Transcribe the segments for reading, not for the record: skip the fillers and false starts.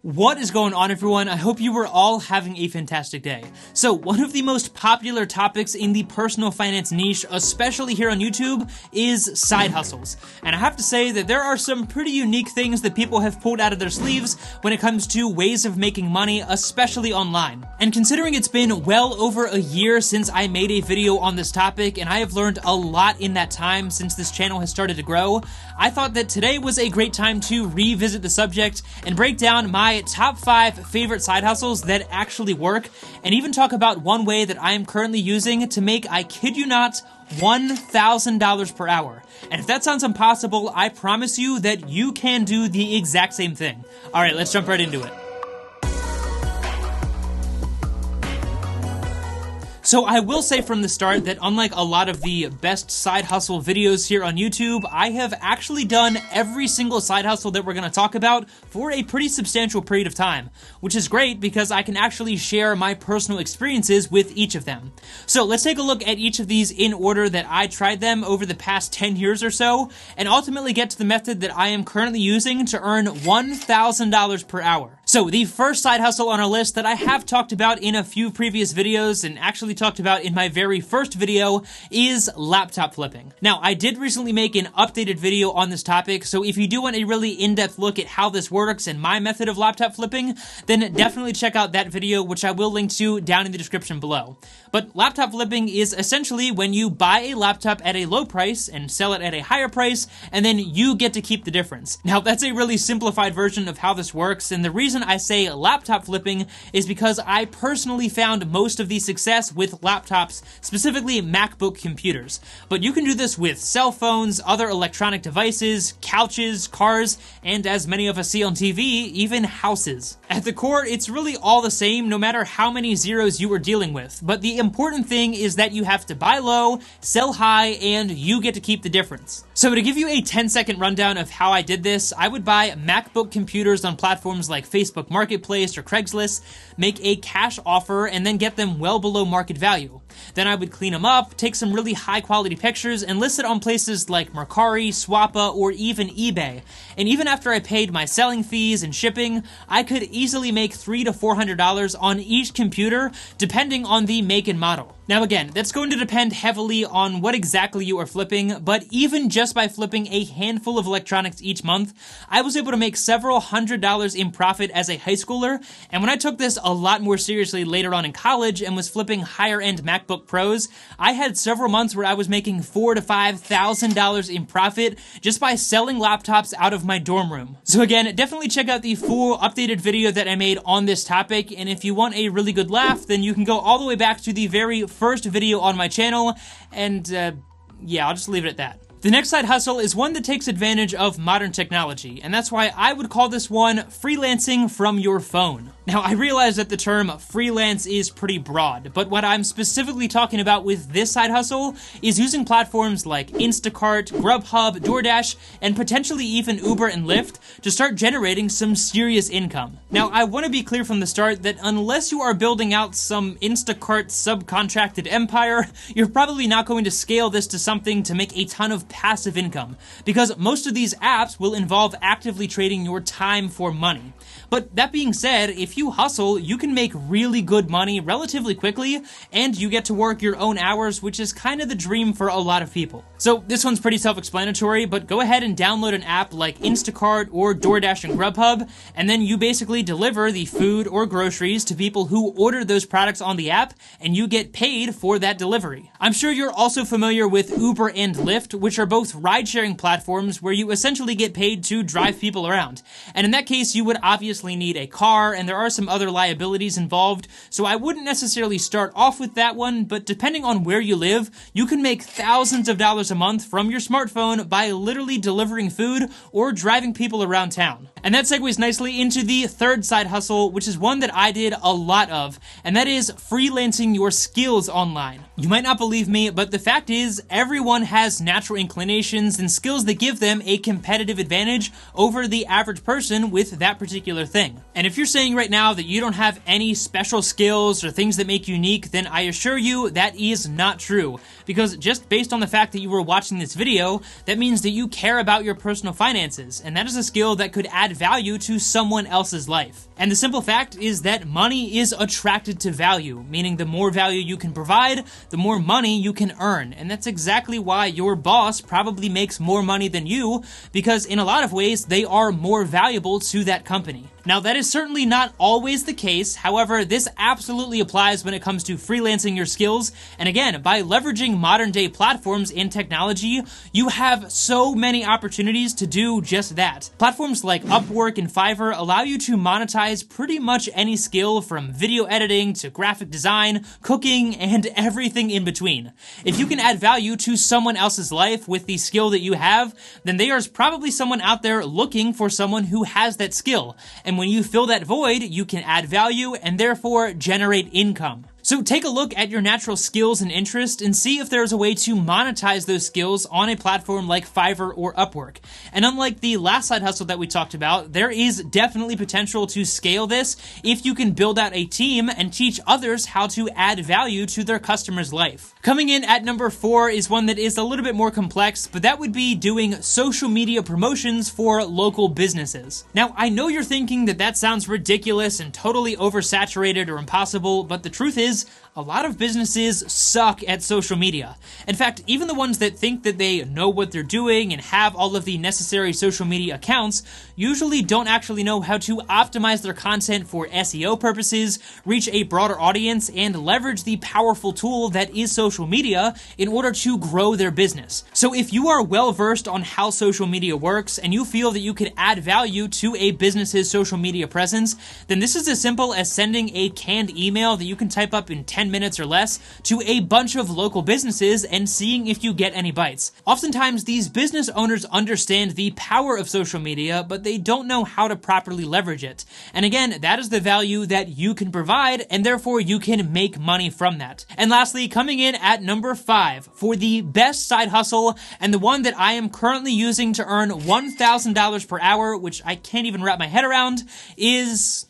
What is going on, everyone? I hope you were all having a fantastic day. So, one of the most popular topics in the personal finance niche, especially here on YouTube, is side hustles. And I have to say that there are some pretty unique things that people have pulled out of their sleeves when it comes to ways of making money, especially online. And considering it's been well over a year since I made a video on this topic, and I have learned a lot in that time since this channel has started to grow, I thought that today was a great time to revisit the subject and break down my top 5 favorite side hustles that actually work, and even talk about one way that I am currently using to make, I kid you not, $1,000 per hour. And if that sounds impossible, I promise you that you can do the exact same thing. Alright, let's jump right into it. So I will say from the start that unlike a lot of the best side hustle videos here on YouTube, I have actually done every single side hustle that we're going to talk about for a pretty substantial period of time, which is great because I can actually share my personal experiences with each of them. So let's take a look at each of these in order that I tried them over the past 10 years or so, and ultimately get to the method that I am currently using to earn $1,000 per hour. So the first side hustle on our list that I have talked about in a few previous videos and actually talked about in my very first video is laptop flipping. Now, I did recently make an updated video on this topic, so if you do want a really in-depth look at how this works and my method of laptop flipping, then definitely check out that video, which I will link to down in the description below. But laptop flipping is essentially when you buy a laptop at a low price and sell it at a higher price, and then you get to keep the difference. Now, that's a really simplified version of how this works, and the reason I say laptop flipping is because I personally found most of the success with laptops, specifically MacBook computers. But you can do this with cell phones, other electronic devices, couches, cars, and as many of us see on TV, even houses. At the core, it's really all the same no matter how many zeros you are dealing with. But the important thing is that you have to buy low, sell high, and you get to keep the difference. So to give you a 10-second rundown of how I did this, I would buy MacBook computers on platforms like Facebook Marketplace or Craigslist, make a cash offer, and then get them well below market value. Then I would clean them up, take some really high quality pictures, and list it on places like Mercari, Swappa, or even eBay. And even after I paid my selling fees and shipping, I could easily make $300 to $400 on each computer, depending on the make and model. Now again, that's going to depend heavily on what exactly you are flipping, but even just by flipping a handful of electronics each month, I was able to make several $100s in profit as a high schooler, and when I took this a lot more seriously later on in college and was flipping higher-end MacBook Pros, I had several months where I was making $4,000 to $5,000 in profit just by selling laptops out of my dorm room. So again, definitely check out the full updated video that I made on this topic, and if you want a really good laugh, then you can go all the way back to the very first video on my channel, and yeah, I'll just leave it at that. The next side hustle is one that takes advantage of modern technology, and that's why I would call this one freelancing from your phone. Now, I realize that the term freelance is pretty broad, but what I'm specifically talking about with this side hustle is using platforms like Instacart, Grubhub, DoorDash, and potentially even Uber and Lyft to start generating some serious income. Now, I want to be clear from the start that unless you are building out some Instacart subcontracted empire, you're probably not going to scale this to something to make a ton of passive income, because most of these apps will involve actively trading your time for money. But that being said, if you hustle, you can make really good money relatively quickly, and you get to work your own hours, which is kind of the dream for a lot of people. So this one's pretty self-explanatory, but go ahead and download an app like Instacart or DoorDash and Grubhub, and then you basically deliver the food or groceries to people who order those products on the app, and you get paid for that delivery. I'm sure you're also familiar with Uber and Lyft, which are both ride-sharing platforms where you essentially get paid to drive people around. And in that case, you would obviously need a car, and there are some other liabilities involved, so I wouldn't necessarily start off with that one, but depending on where you live, you can make thousands of dollars a month from your smartphone by literally delivering food or driving people around town. And that segues nicely into the third side hustle, which is one that I did a lot of, and that is freelancing your skills online. You might not believe me, but the fact is, everyone has natural inclinations and skills that give them a competitive advantage over the average person with that particular thing. And if you're saying right now that you don't have any special skills or things that make you unique, then I assure you that is not true. Because just based on the fact that you were watching this video, that means that you care about your personal finances, and that is a skill that could add value to someone else's life. And the simple fact is that money is attracted to value, meaning the more value you can provide, the more money you can earn. And that's exactly why your boss probably makes more money than you, because in a lot of ways, they are more valuable to that company. Now, that is certainly not always the case. However, this absolutely applies when it comes to freelancing your skills. And again, by leveraging modern day platforms and technology, you have so many opportunities to do just that. Platforms like Upwork and Fiverr allow you to monetize pretty much any skill from video editing to graphic design, cooking, and everything in between. If you can add value to someone else's life with the skill that you have, then there's probably someone out there looking for someone who has that skill. And when you fill that void, you can add value and therefore generate income. So take a look at your natural skills and interests and see if there's a way to monetize those skills on a platform like Fiverr or Upwork. And unlike the last side hustle that we talked about, there is definitely potential to scale this if you can build out a team and teach others how to add value to their customer's life. Coming in at number 4 is one that is a little bit more complex, but that would be doing social media promotions for local businesses. Now, I know you're thinking that that sounds ridiculous and totally oversaturated or impossible, but the truth is, a lot of businesses suck at social media. In fact, even the ones that think that they know what they're doing and have all of the necessary social media accounts usually don't actually know how to optimize their content for SEO purposes, reach a broader audience, and leverage the powerful tool that is social media in order to grow their business. So if you are well versed on how social media works and you feel that you could add value to a business's social media presence, then this is as simple as sending a canned email that you can type up in 10 minutes or less to a bunch of local businesses and seeing if you get any bites. Oftentimes, these business owners understand the power of social media, but they don't know how to properly leverage it. And again, that is the value that you can provide, and therefore you can make money from that. And lastly, coming in at number 5 for the best side hustle, and the one that I am currently using to earn $1,000 per hour, which I can't even wrap my head around, is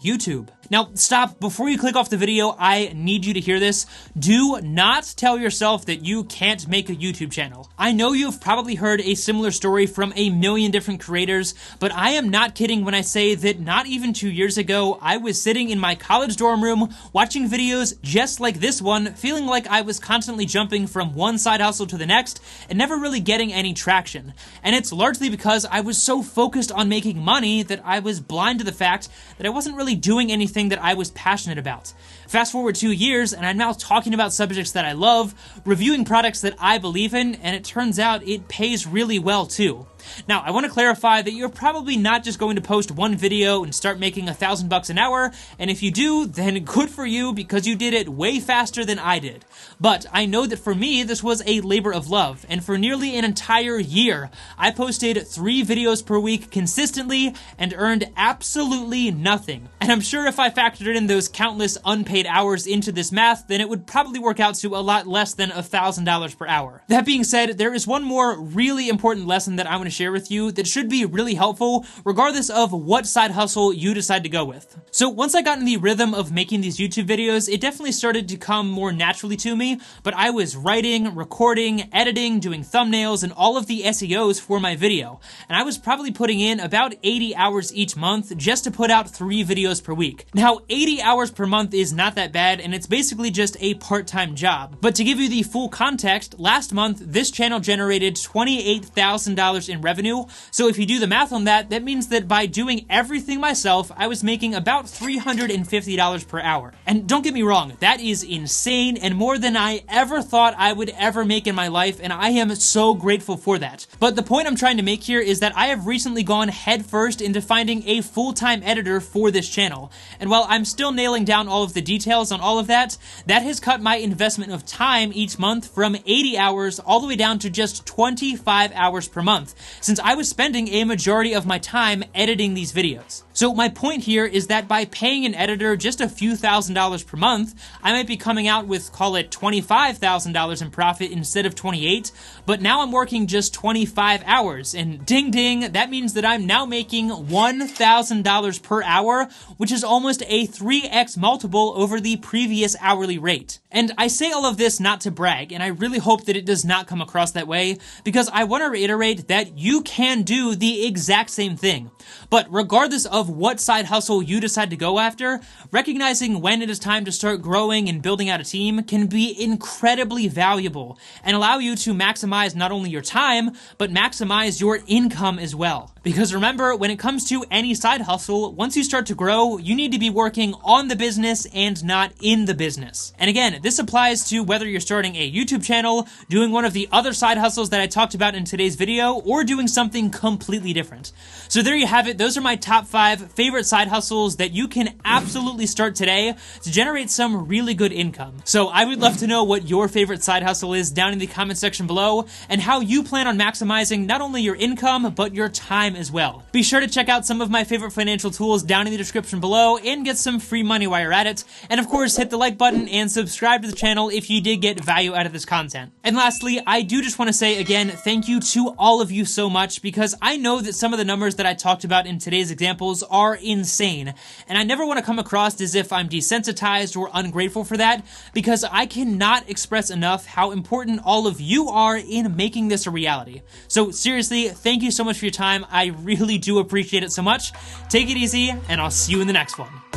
YouTube. Now, stop. Before you click off the video, I need you to hear this. Do not tell yourself that you can't make a YouTube channel. I know you've probably heard a similar story from a million different creators, but I am not kidding when I say that not even 2 years ago, I was sitting in my college dorm room watching videos just like this one, feeling like I was constantly jumping from one side hustle to the next and never really getting any traction. And it's largely because I was so focused on making money that I was blind to the fact that I wasn't really doing anything that I was passionate about. Fast forward 2 years, and I'm now talking about subjects that I love, reviewing products that I believe in, and it turns out it pays really well too. Now, I want to clarify that you're probably not just going to post one video and start making $1,000 an hour, and if you do, then good for you because you did it way faster than I did. But I know that for me, this was a labor of love, and for nearly an entire year, I posted 3 videos per week consistently and earned absolutely nothing. And I'm sure if I factored in those countless unpaid hours into this math, then it would probably work out to a lot less than $1,000 per hour. That being said, there is one more really important lesson that I want to share with you that should be really helpful regardless of what side hustle you decide to go with. So once I got in the rhythm of making these YouTube videos, it definitely started to come more naturally to me, but I was writing, recording, editing, doing thumbnails, and all of the SEOs for my video. And I was probably putting in about 80 hours each month just to put out 3 videos per week. Now, 80 hours per month is not that bad, and it's basically just a part-time job. But to give you the full context, last month, this channel generated $28,000 in revenue. So if you do the math on that, that means that by doing everything myself, I was making about $350 per hour. And don't get me wrong, that is insane and more than I ever thought I would ever make in my life, and I am so grateful for that. But the point I'm trying to make here is that I have recently gone headfirst into finding a full-time editor for this channel. And while I'm still nailing down all of the details on all of that, that has cut my investment of time each month from 80 hours all the way down to just 25 hours per month, since I was spending a majority of my time editing these videos. So my point here is that by paying an editor just a few $1,000s per month, I might be coming out with, call it $25,000 in profit instead of 28, but now I'm working just 25 hours, and ding ding, that means that I'm now making $1,000 per hour, which is almost a 3x multiple over the previous hourly rate. And I say all of this not to brag, and I really hope that it does not come across that way, because I want to reiterate that you can do the exact same thing. But regardless of of what side hustle you decide to go after, recognizing when it is time to start growing and building out a team can be incredibly valuable and allow you to maximize not only your time, but maximize your income as well. Because remember, when it comes to any side hustle, once you start to grow, you need to be working on the business and not in the business. And again, this applies to whether you're starting a YouTube channel, doing one of the other side hustles that I talked about in today's video, or doing something completely different. So there you have it. Those are my top 5 favorite side hustles that you can absolutely start today to generate some really good income. So I would love to know what your favorite side hustle is down in the comment section below, and how you plan on maximizing not only your income, but your time as well. Be sure to check out some of my favorite financial tools down in the description below and get some free money while you're at it. And of course, hit the like button and subscribe to the channel if you did get value out of this content. And lastly, I do just want to say again, thank you to all of you so much, because I know that some of the numbers that I talked about in today's examples are insane. And I never want to come across as if I'm desensitized or ungrateful for that, because I cannot express enough how important all of you are in making this a reality. So seriously, thank you so much for your time. I really do appreciate it so much. Take it easy, and I'll see you in the next one.